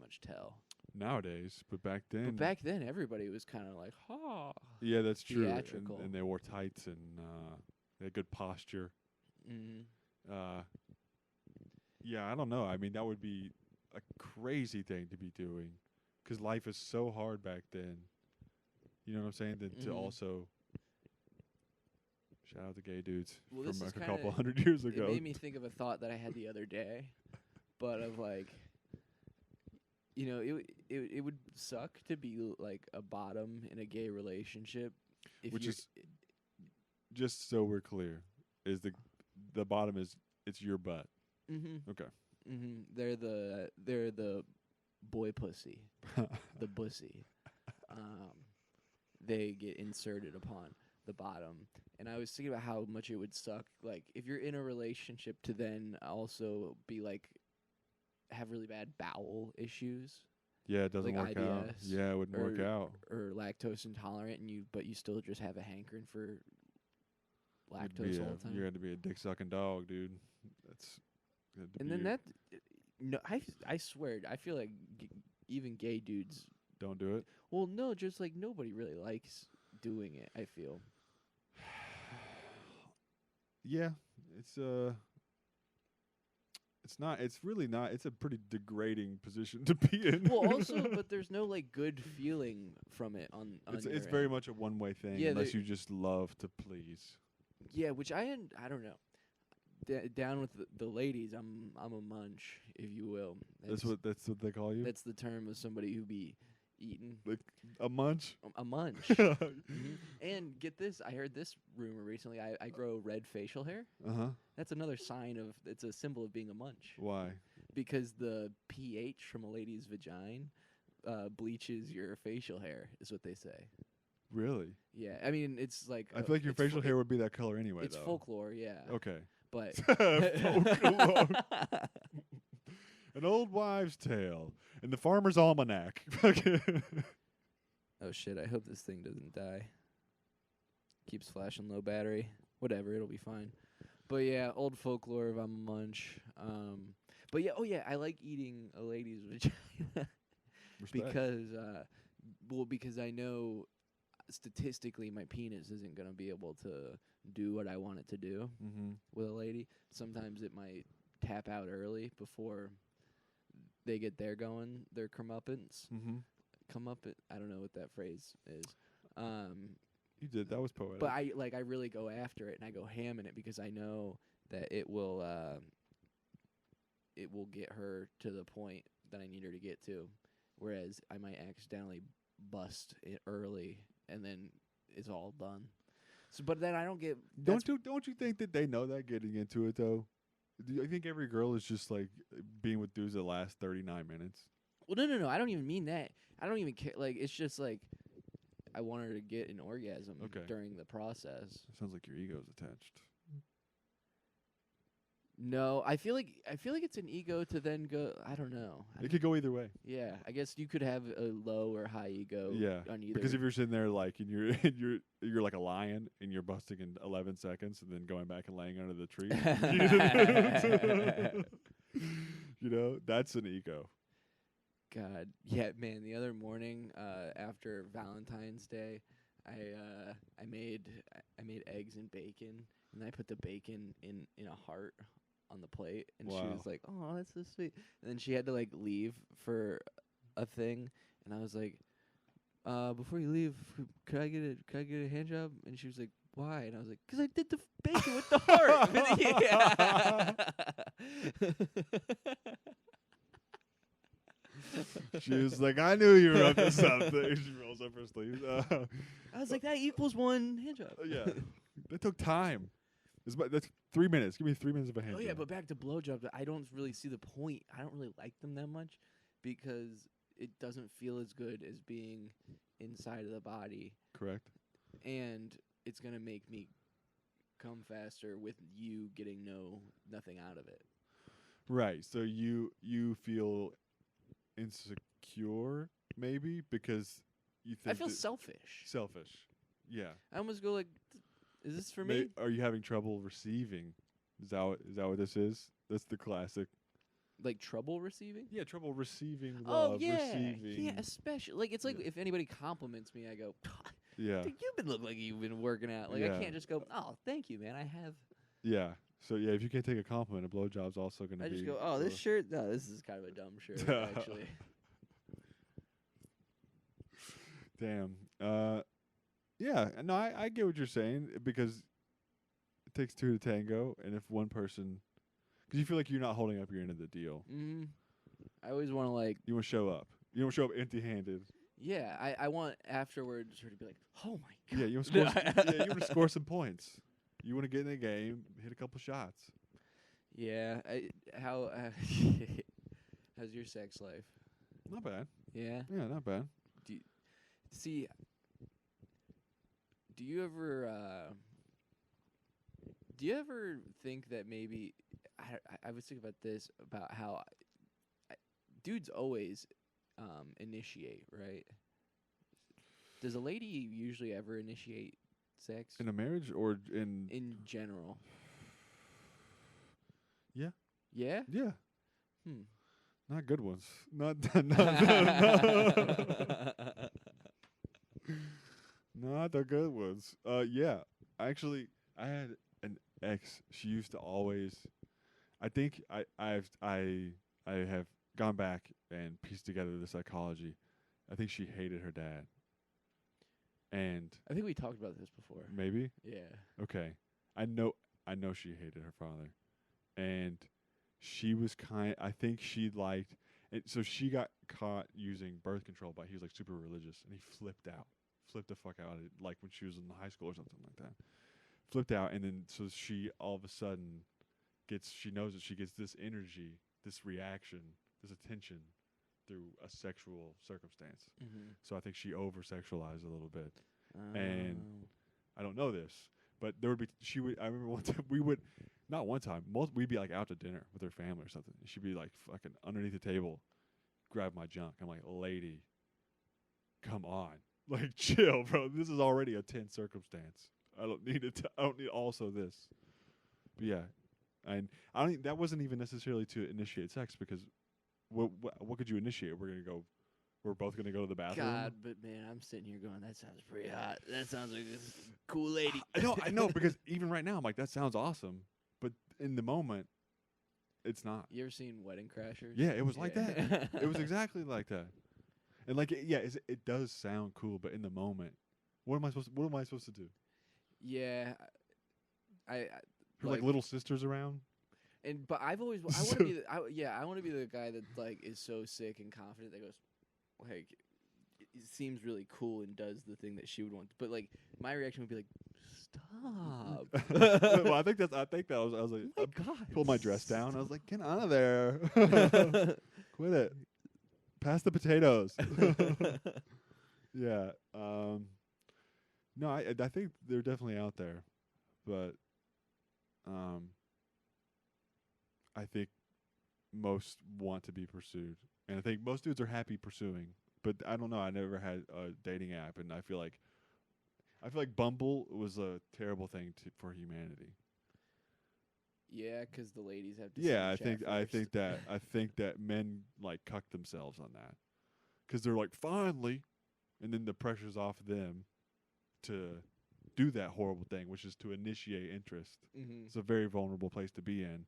much tell. Nowadays, but back then. But back then, everybody was kind of like, ha. Yeah, that's true. Theatrical. And they wore tights and they had good posture. Mm-hmm. Yeah, I don't know. I mean, that would be a crazy thing to be doing, because life is so hard back then. You know what I'm saying? Then to also shout out to gay dudes Well, from this a is couple hundred years ago. It made me think of a thought that I had the other day, but of like, it would suck to be like a bottom in a gay relationship. Which is, just so we're clear, is the bottom is it's your butt. Mm-hmm. Okay. Mm-hmm. They're the boy pussy, the bussy. They get inserted upon the bottom, and I was thinking about how much it would suck, like if you're in a relationship, to then also be like have really bad bowel issues. Yeah, it doesn't like work out. IBS, Yeah, it wouldn't work out. Or lactose intolerant, but you still just have a hankering for lactose all the time. You had to be a dick sucking dog, dude. And then I swear, I feel like even gay dudes don't do it. Well, no, just like nobody really likes doing it, I feel. Yeah, it's really not. It's a pretty degrading position to be in. Well, also, but there's no like good feeling from it on it's very much a one-way thing, unless you just love to please. Yeah, which I don't know. Down with the ladies, I'm a munch, if you will. That's what they call you. That's the term of somebody who be, eaten Like a munch. a munch. Mhm. And get this, I heard this rumor recently. I grow red facial hair. That's another sign of it's a symbol of being a munch Why? because the pH from a lady's vagina bleaches your facial hair, is what they say. Really? Yeah, I mean it's like I feel like your facial hair would be that color anyway. It's though. folklore, yeah. Okay. But Folklore. An old wives' tale in the Farmer's Almanac. oh shit! I hope this thing doesn't die. Keeps flashing low battery. Whatever, it'll be fine. But yeah, old folklore of I'm a munch. But yeah, oh yeah, I like eating a lady's vagina because I know statistically my penis isn't gonna be able to do what I want it to do with a lady. Sometimes it might tap out early before they get their comeuppance. Come up, I don't know what that phrase is. You did. That was poetic. But I really go after it and I go ham in it because I know that it will get her to the point that I need her to get to. Whereas I might accidentally bust it early and then it's all done. So, but then I don't get. Don't you think that they know that getting into it though? Do you think every girl is just like being with dudes that last 39 minutes? Well, no. I don't even mean that. I don't even care. Like, it's just like I want her to get an orgasm during the process. Sounds like your ego's attached. No, I feel like it's an ego to then go. I don't know. It could go either way. Yeah, I guess you could have a low or high ego. Yeah, on either. Because if you're sitting there like and you're like a lion and you're busting in 11 seconds and then going back and laying under the tree, you know, that's an ego. God, yeah, man. The other morning, after Valentine's Day, I made eggs and bacon, and I put the bacon in a heart on the plate, and she was like, "Oh, that's so sweet." And then she had to like leave for a thing, and I was like, "Before you leave, could I get a hand job?" And she was like, "Why?" And I was like, "'Cause I did the bacon with the heart." She was like, "I knew you were up to something." She rolls up her sleeves. I was like, "That equals one hand job." Yeah, that took time. That's 3 minutes. Give me 3 minutes of a hand. Oh yeah, but back to blowjobs. I don't really see the point. I don't really like them that much because it doesn't feel as good as being inside of the body. Correct. And it's gonna make me come faster with you getting nothing out of it. Right. So you feel insecure maybe because you think I feel selfish. Selfish. Yeah. I almost go like, is this for me? Are you having trouble receiving? Is that what this is? That's the classic. Like trouble receiving? Yeah, trouble receiving love. Oh yeah, receiving. yeah. Especially like it's like if anybody compliments me, I go, yeah. Dude, you've been looking like you've been working out. Like I can't just go, oh, thank you, man. I have. Yeah. So yeah, if you can't take a compliment, a blowjob's also gonna be. I just go, oh, this shirt. No, this is kind of a dumb shirt actually. Damn. Yeah. No, I get what you're saying because it takes two to tango, and if one person, because you feel like you're not holding up your end of the deal. I always want to like. You want to show up. You don't show up empty-handed. Yeah, I want afterwards her to be like, oh my god. Yeah, you want to score some points. You want to get in the game, hit a couple shots. Yeah. How's your sex life? Not bad. Yeah. Yeah, not bad. Do you ever think that maybe I was thinking about this about how dudes always initiate, right? Does a lady usually ever initiate sex in a marriage or in general? Yeah. Yeah? Yeah. Not good ones. Not the good ones. Yeah. Actually, I had an ex. She used to always. I think I have gone back and pieced together the psychology. I think she hated her dad. And I think we talked about this before. Maybe? Yeah. Okay. I know she hated her father. And she was I think she liked, And so she got caught using birth control, but he was like super religious, and he flipped the fuck out, like when she was in high school or something like that. Flipped out, and then so she all of a sudden she knows that she gets this energy, this reaction, this attention through a sexual circumstance. Mm-hmm. So I think she over sexualized a little bit. And I don't know this, but there would be I remember one time not one time, we'd be like out to dinner with her family or something. And she'd be like fucking underneath the table, grab my junk. I'm like, lady, come on, like chill, bro. This is already a tense circumstance. I don't need it. I don't need also this. But yeah, and I don't. That wasn't even necessarily to initiate sex, because what could you initiate? We're both gonna go to the bathroom. God, but man, I'm sitting here going, that sounds pretty hot. That sounds like this cool lady. I know, because even right now, I'm like, that sounds awesome. But in the moment, it's not. You ever seen Wedding Crashers? Yeah, it was like that. It was exactly like that. And like, it does sound cool, but in the moment, what am I supposed to do? Yeah, I like little sisters around. But I've always I want to be I want to be the guy that like is so sick and confident that goes like it seems really cool and does the thing that she would want. But like my reaction would be like, stop. Well, I think I was like, Oh my God. Pulled my dress down. I was like, get out of there. Quit it. Pass the potatoes. Yeah. No, I think they're definitely out there, but I think most want to be pursued, and I think most dudes are happy pursuing. But I don't know. I never had a dating app, and I feel like Bumble was a terrible thing for humanity. Yeah, because the ladies have to. Yeah, I think that men like cuck themselves on that, because they're like finally, and then the pressure's off them to do that horrible thing, which is to initiate interest. Mm-hmm. It's a very vulnerable place to be in,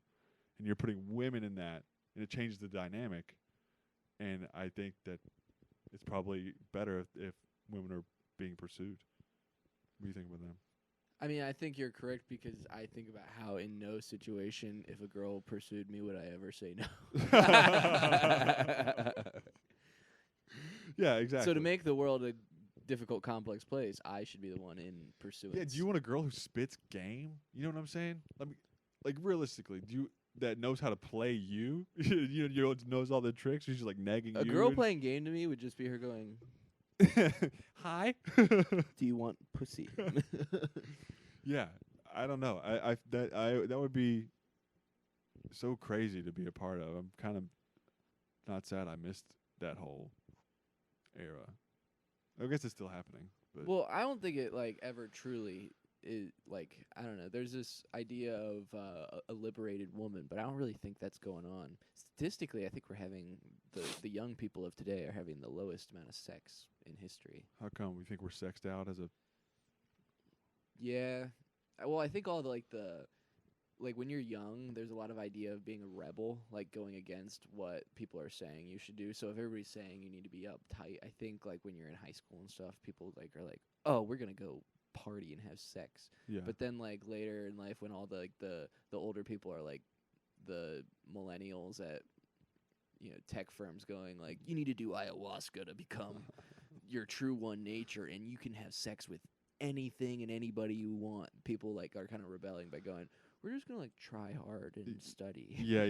and you're putting women in that, and it changes the dynamic. And I think that it's probably better if women are being pursued. What do you think about them? I mean, I think you're correct, because I think about how in no situation, if a girl pursued me, would I ever say no. Yeah, exactly. So to make the world a difficult, complex place, I should be the one in pursuance. Yeah, do you want a girl who spits game? You know what I'm saying? Like realistically, that knows how to play you? you knows all the tricks. She's just like nagging you. A girl playing game to me would just be her going, "Hi, do you want pussy?" Yeah, I don't know. That would be so crazy to be a part of. I'm kind of not sad I missed that whole era. I guess it's still happening. But Well, I don't think it like ever truly is like, I don't know. There's this idea of a liberated woman, but I don't really think that's going on. Statistically, I think we're having the young people of today are having the lowest amount of sex in history. how come we think we're sexed out as a? Yeah. Well, I think all the when you're young, there's a lot of idea of being a rebel, like going against what people are saying you should do. So if everybody's saying you need to be uptight, I think like when you're in high school and stuff, people like are like, "Oh, we're going to go party and have sex." Yeah. But then like later in life when all the older people are like the millennials at tech firms going like, "You need to do ayahuasca to become your true one nature, and you can have sex with anything and anybody you want." People like are kind of rebelling by going, "We're just gonna like try hard and study." Yeah.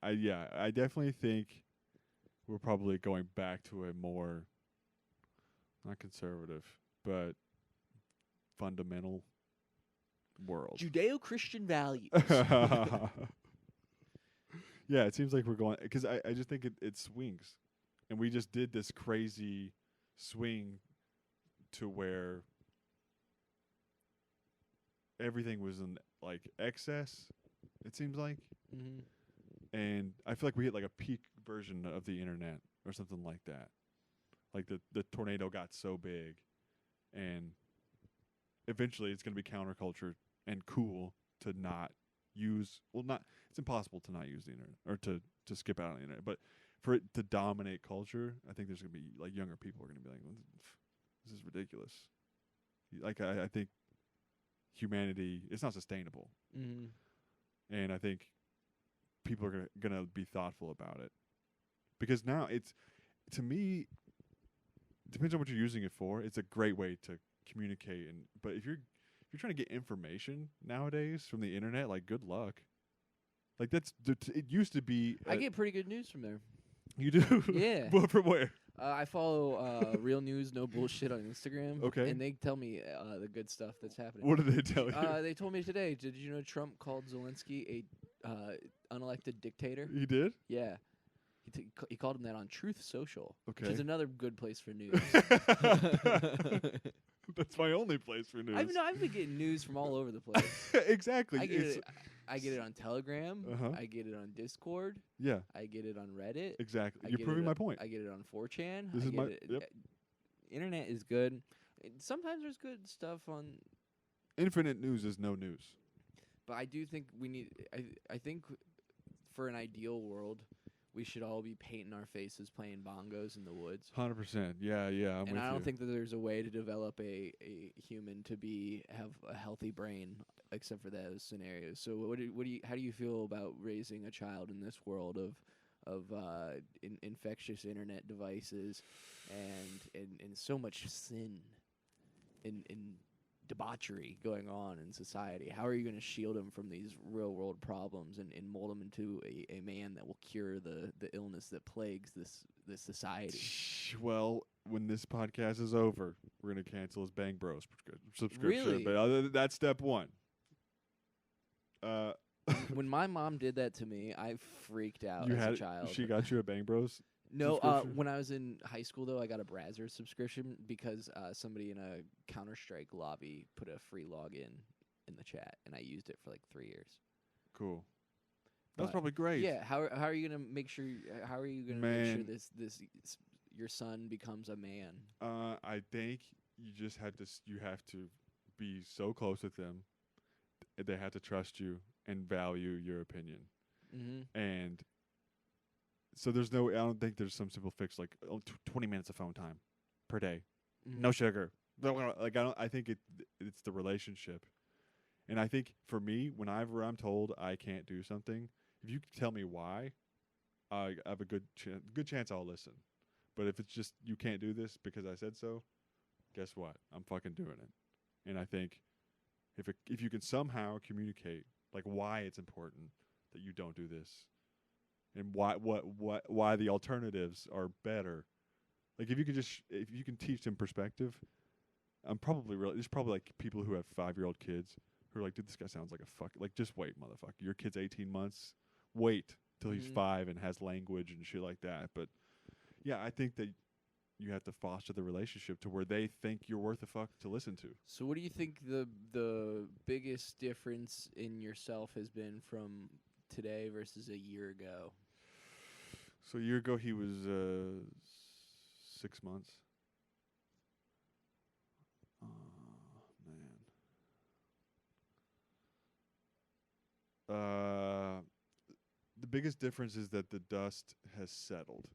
I definitely think we're probably going back to a more not conservative, but fundamental world. Judeo-Christian values. Yeah, it seems like we're going, because I just think it swings, and we just did this crazy swing to where everything was in like excess, it seems like. Mm-hmm. And I feel like we hit like a peak version of the internet or something like that. Like the tornado got so big, and eventually it's going to be counterculture and cool to not use. Well, not it's impossible to not use the internet or to skip out on the internet. But for it to dominate culture, I think there's going to be like younger people are going to be like, "This is ridiculous." Like I think humanity, it's not sustainable. Mm-hmm. And I think people are gonna be thoughtful about it. because now it's, to me, depends on what you're using it for. It's a great way to communicate, but if you're trying to get information nowadays from the internet, like, good luck. Like, it used to be. I get pretty good news from there. You do? Yeah. Well, from where? I follow Real News No Bullshit on Instagram. Okay. And they tell me the good stuff that's happening. What did they tell you? They told me today. Did you know Trump called Zelensky a unelected dictator? He did? Yeah. He called him that on Truth Social, Okay. which is another good place for news. That's my only place for news. I've been getting news from all over the place. Exactly. I get it on Telegram. Uh-huh. I get it on Discord. Yeah. I get it on Reddit. Exactly. I You're get proving it my on- point. I get it on 4chan. This I is get my- it- yep. Internet is good. Sometimes there's good stuff on, Infinite news is no news. but I do think we need. I think for an ideal world, we should all be painting our faces playing bongos in the woods. 100%. Yeah, I'm with And I don't you. think that there's a way to develop a human to have a healthy brain except for those scenarios. So how do you feel about raising a child in this world of infectious internet devices and so much sin and debauchery going on in society? How are you going to shield him from these real world problems and mold him into a man that will cure the illness that plagues this society? Well, when this podcast is over, we're going to cancel his Bang Bros subscription. Really? But other than that's step one. When my mom did that to me, I freaked out as a child. She got you a Bang Bros? No, subscription? when I was in high school, though, I got a Brazzers subscription because somebody in a Counter-Strike lobby put a free login in the chat, and I used it for like 3 years. Cool. That's But, probably great. Yeah, how are you gonna make sure? How are you gonna make sure this your son becomes a man? I think you just you have to be so close with them. They have to trust you and value your opinion. Mm-hmm. And so I don't think there's some simple fix like 20 minutes of phone time per day. Mm-hmm. No sugar. Like I think it's the relationship. And I think for me, whenever I'm told I can't do something, if you tell me why, I have a good chance I'll listen. But if it's just you can't do this because I said so, guess what? I'm fucking doing it. And I think if you can somehow communicate like why it's important that you don't do this, and why the alternatives are better, like if you can teach them perspective, there's probably like people who have 5-year-old kids who are like, dude, this guy sounds like a fuck. Like, just wait, motherfucker. Your kid's 18 months. Wait till he's 5 and has language and shit like that. But yeah, I think that you have to foster the relationship to where they think you're worth a fuck to listen to. So, what do you think the biggest difference in yourself has been from today versus a year ago? So a year ago, he was 6 months. Oh, man. The biggest difference is that the dust has settled.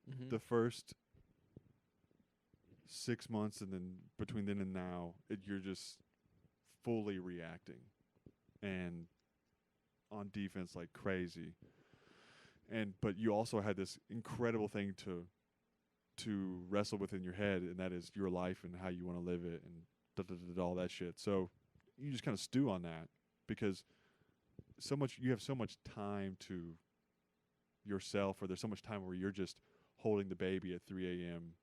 Mm-hmm. The first 6 months, and then between then and now, you're just fully reacting and on defense like crazy. But you also had this incredible thing to wrestle with in your head, and that is your life and how you want to live it and all that shit. So you just kind of stew on that because you have so much time to yourself, or there's so much time where you're just holding the baby at 3 a.m.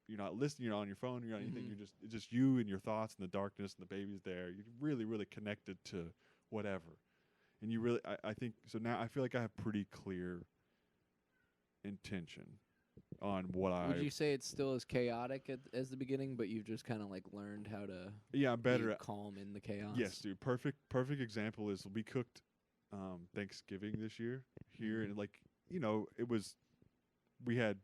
You're not listening, you're not on your phone, you're not anything. It's just you and your thoughts and the darkness, and the baby's there. You're really, really connected to whatever. And you really, I think, so now I feel like I have pretty clear intention on what Would you say it's still as chaotic as the beginning, but you've just kind of like learned how to I'm better be at calm in the chaos? Yes, dude. Perfect example is we cooked Thanksgiving this year here, and like, we had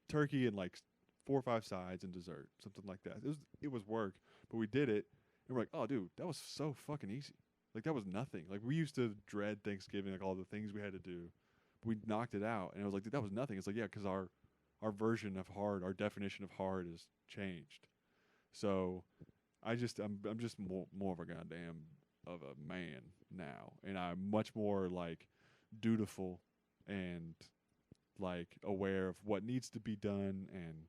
turkey and like 4 or 5 sides and dessert, something like that. It was work, but we did it, and we're like, oh, dude, that was so fucking easy. Like, that was nothing. Like, we used to dread Thanksgiving, like all the things we had to do, but we knocked it out, and it was like, dude, that was nothing. It's like, yeah, because our version of hard, our definition of hard has changed. So I'm just more of a goddamn of a man now, and I'm much more like dutiful and like aware of what needs to be done and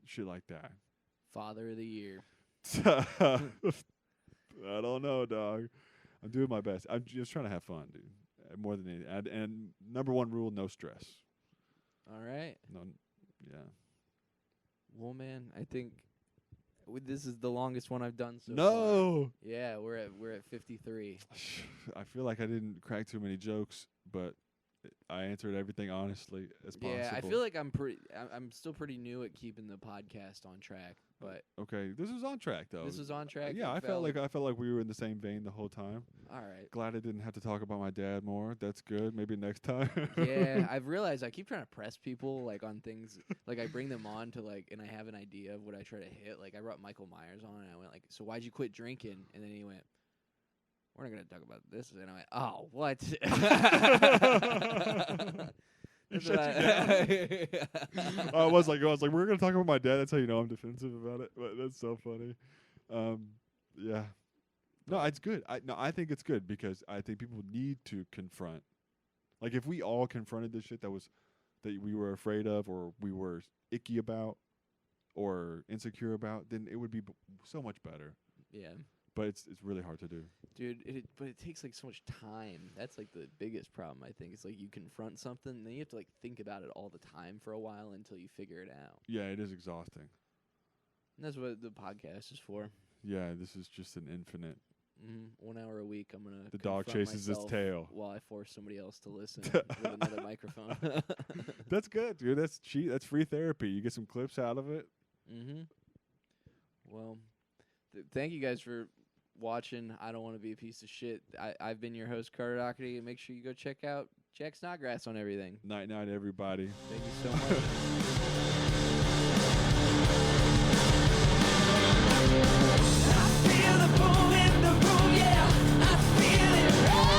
shit like that. Father of the year. I don't know, dog. I'm doing my best. I'm just trying to have fun, dude. More than anything. And number one rule: no stress. All right. No, yeah. Well, man, I think this is the longest one I've done so far. No. Yeah, we're at 53. I feel like I didn't crack too many jokes, but I answered everything honestly as possible. Yeah, I feel like I'm still pretty new at keeping the podcast on track, but okay, this was on track though. this was on track. Yeah, I felt like we were in the same vein the whole time. All right. Glad I didn't have to talk about my dad more. That's good. Maybe next time. Yeah, I've realized I keep trying to press people like on things. Like I bring them on to like, and I have an idea of what I try to hit. Like I brought Michael Myers on, and I went like, "So why'd you quit drinking?" And then he went, "We're not gonna talk about this." And I went, "Oh, what?" You shut you down. I was like, we're gonna talk about my dad. That's how you know I'm defensive about it. But that's so funny. Yeah. No, it's good. I think it's good because I think people need to confront. Like if we all confronted this shit that we were afraid of, or we were icky about, or insecure about, then it would be so much better. Yeah. But it's really hard to do, dude. But it takes like so much time. That's like the biggest problem. I think it's like you confront something, and then you have to like think about it all the time for a while until you figure it out. Yeah, it is exhausting. And that's what the podcast is for. Yeah, this is just an infinite. 1 hour a week, I'm gonna. The dog chases its tail while I force somebody else to listen with another microphone. That's good, dude. That's cheap. That's free therapy. You get some clips out of it. Well, thank you guys for watching. I don't want to be a piece of shit. I've been your host, Carter Doherty, and make sure you go check out Jack Snodgrass on everything. Night, everybody. Thank you so much. I feel the boom in the room, yeah, I feel it right.